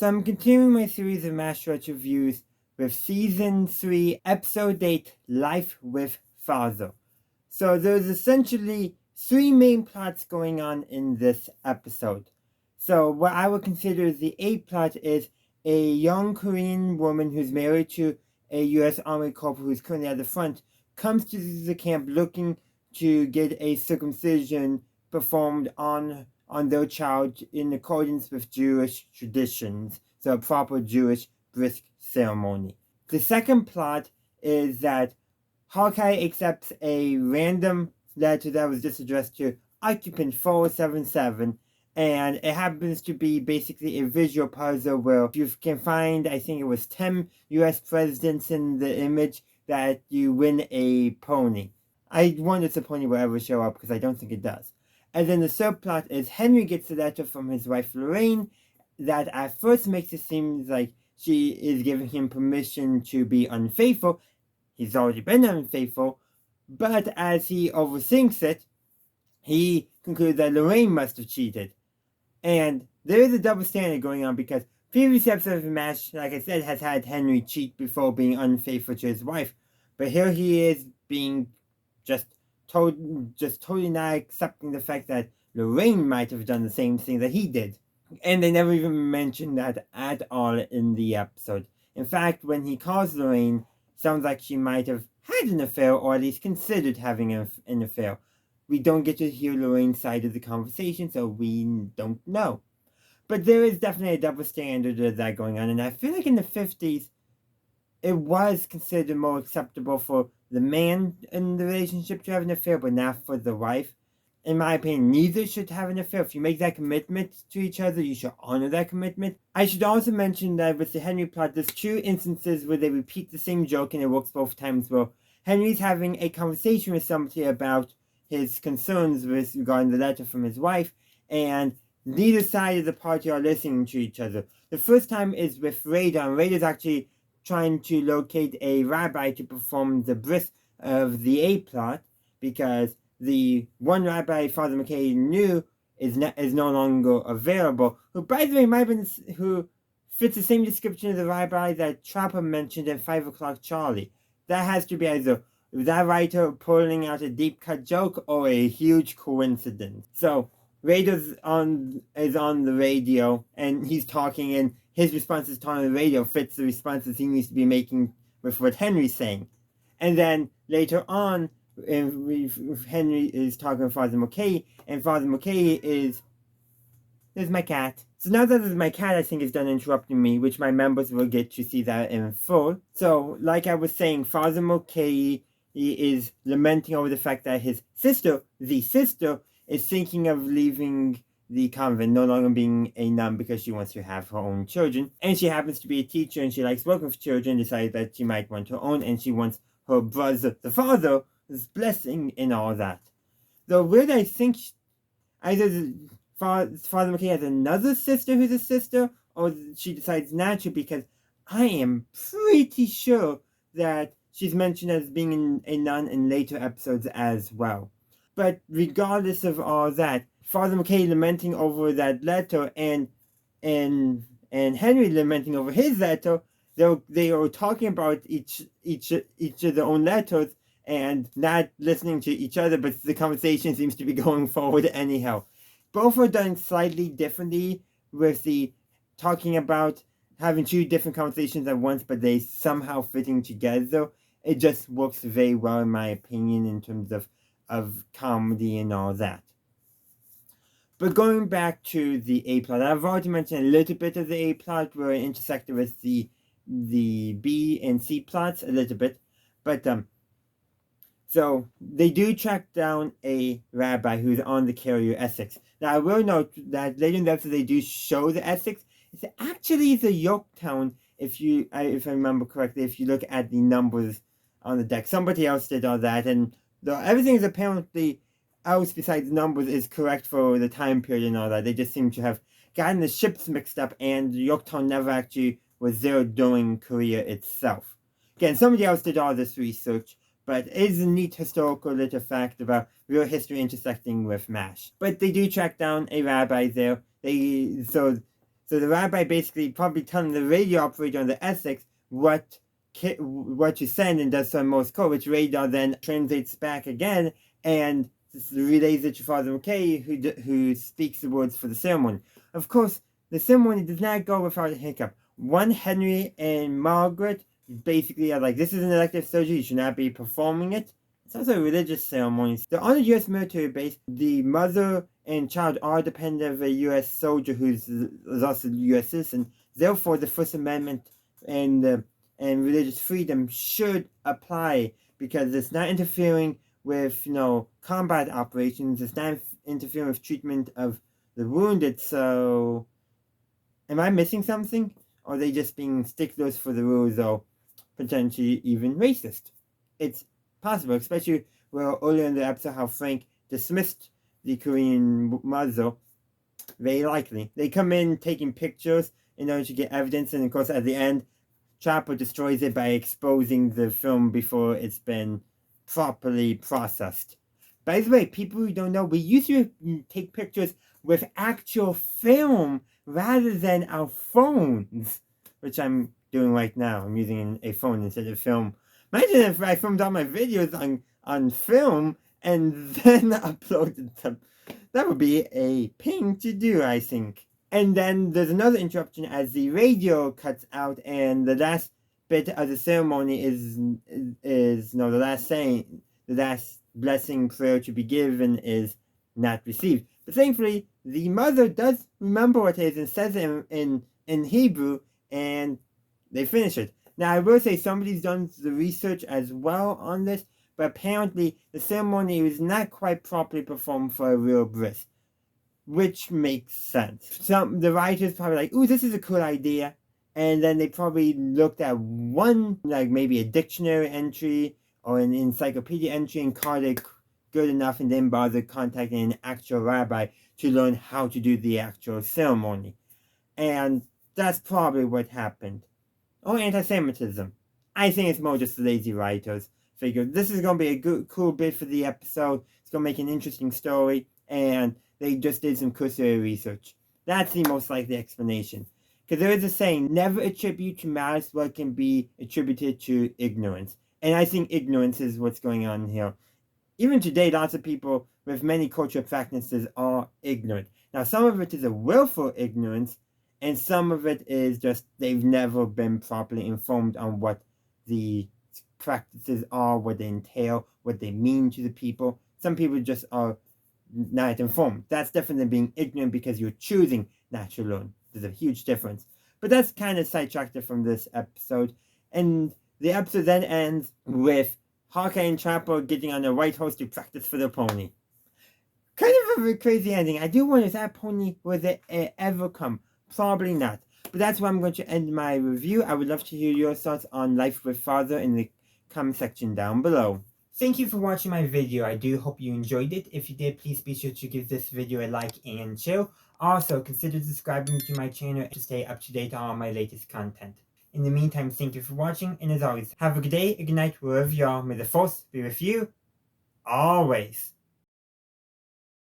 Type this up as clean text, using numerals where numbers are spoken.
So I'm continuing my series of Mash Wikia reviews with Season 3, Episode 8, Life with Father. So there's essentially three main plots going on in this episode. So what I would consider the A plot is a young Korean woman who's married to a U.S. Army corporal who's currently at the front comes to the camp looking to get a circumcision performed on their child in accordance with Jewish traditions, so a proper Jewish bris ceremony. The second plot is that Hawkeye accepts a random letter that was just addressed to Occupant 477, and it happens to be basically a visual puzzle where you can find, I think it was 10 US presidents in the image, that you win a pony. I wonder if the pony will ever show up because I don't think it does. And then the subplot is Henry gets a letter from his wife Lorraine that at first makes it seem like she is giving him permission to be unfaithful. He's already been unfaithful, but as he overthinks it, he concludes that Lorraine must have cheated. And there is a double standard going on because previous episodes of MASH, like I said, has had Henry cheat before being unfaithful to his wife. But here he is being just totally not accepting the fact that Lorraine might have done the same thing that he did. And they never even mentioned that at all in the episode. In fact, when he calls Lorraine, sounds like she might have had an affair or at least considered having an affair. We don't get to hear Lorraine's side of the conversation, so we don't know. But there is definitely a double standard of that going on, and I feel like in the 50s, it was considered more acceptable for the man in the relationship to have an affair, but not for the wife. In my opinion, neither should have an affair. If you make that commitment to each other, you should honor that commitment. I should also mention that with the Henry plot, there's two instances where they repeat the same joke and it works both times, where Henry's having a conversation with somebody about his concerns with regarding the letter from his wife, and neither side of the party are listening to each other. The first time is with Radar, and Radar's actually trying to locate a rabbi to perform the bris of the A plot, because the one rabbi Father Mulcahy knew is no longer available, who, by the way, might have been, who fits the same description of the rabbi that Trapper mentioned in 5 O'Clock Charlie. That has to be either that writer pulling out a deep-cut joke or a huge coincidence. So, Radar's is on the radio, and he's talking, and his response is talking on the radio fits the responses he needs to be making with what Henry's saying. And then, later on, Henry is talking with Father Mulcahy, and Father Mulcahy is... There's my cat. So now that there's my cat, I think, is done interrupting me, which my members will get to see that in full. So, like I was saying, Father Mulcahy is lamenting over the fact that his sister, is thinking of leaving the convent, no longer being a nun because she wants to have her own children. And she happens to be a teacher and she likes working with children, decided that she might want her own, and she wants her brother, the father, blessing in all that. Though weird, I think either Father Mulcahy has another sister who's a sister, or she decides not to, because I am pretty sure that she's mentioned as being a nun in later episodes as well. But regardless of all that, Father Mulcahy lamenting over that letter and Henry lamenting over his letter, they are talking about each of their own letters and not listening to each other, but the conversation seems to be going forward anyhow. Both are done slightly differently, with the talking about having two different conversations at once, but they somehow fitting together. It just works very well, in my opinion, in terms of comedy and all that. But going back to the A plot, I've already mentioned a little bit of the A plot where it intersected with the B and C plots a little bit, but so they do track down a rabbi who's on the carrier Essex. Now I will note that later in the episode they do show the Essex. It's actually the Yorktown, if I remember correctly, if you look at the numbers on the deck. Somebody else did all that, and everything is apparently else besides numbers is correct for the time period and all that. They just seem to have gotten the ships mixed up, and Yorktown never actually was there during Korea itself. Again, somebody else did all this research, but it is a neat historical little fact about real history intersecting with MASH. But they do track down a rabbi there. So So the rabbi basically probably telling the radio operator on the Essex what to send and does some Morse code, which radar then translates back again and relays it to Father Mulcahy, who speaks the words for the ceremony. Of course, the ceremony does not go without a hiccup. One, Henry and Margaret basically are like, this is an elective surgery, you should not be performing it. It's also a religious ceremony. So on a U.S. military base, the mother and child are dependent of a U.S. soldier who's also a U.S. citizen. Therefore, the First Amendment and religious freedom should apply because it's not interfering with, combat operations. It's not interfering with treatment of the wounded. So, am I missing something? Or are they just being sticklers for the rules or potentially even racist? It's possible, especially earlier in the episode how Frank dismissed the Korean mother. Very likely. They come in taking pictures in order to get evidence, and of course at the end, Chopper destroys it by exposing the film before it's been properly processed. By the way, people who don't know, we used to take pictures with actual film rather than our phones, which I'm doing right now. I'm using a phone instead of film. Imagine if I filmed all my videos on film and then uploaded them. That would be a pain to do, I think. And then there's another interruption as the radio cuts out and the last bit of the ceremony is the last saying, the last blessing prayer to be given is not received. But thankfully, the mother does remember what it is and says it in Hebrew, and they finish it. Now, I will say somebody's done the research as well on this, but apparently the ceremony was not quite properly performed for a real bris, which makes sense. The writers probably like, ooh, this is a cool idea, and then they probably looked at one, like maybe a dictionary entry or an encyclopedia entry and called it good enough and then bothered contacting an actual rabbi to learn how to do the actual ceremony. And that's probably what happened. Or anti-Semitism. I think it's more just the lazy writers figured this is going to be a good, cool bit for the episode. It's going to make an interesting story, and they just did some cursory research. That's the most likely explanation. Because there is a saying, never attribute to malice what can be attributed to ignorance. And I think ignorance is what's going on here. Even today, lots of people with many cultural practices are ignorant. Now, some of it is a willful ignorance, and some of it is just they've never been properly informed on what the practices are, what they entail, what they mean to the people. Some people just are not informed. That's different than being ignorant because you're choosing not to learn. There's a huge difference. But that's kind of sidetracked from this episode. And the episode then ends with Hawkeye and Chopper getting on a white horse to practice for the pony. Kind of a crazy ending. I do wonder if that pony will ever come. Probably not. But that's where I'm going to end my review. I would love to hear your thoughts on Life with Father in the comment section down below. Thank you for watching my video. I do hope you enjoyed it. If you did, please be sure to give this video a like and share. Also, consider subscribing to my channel to stay up to date on all my latest content. In the meantime, thank you for watching, and as always, have a good day, a good night, wherever you are. May the Force be with you, always.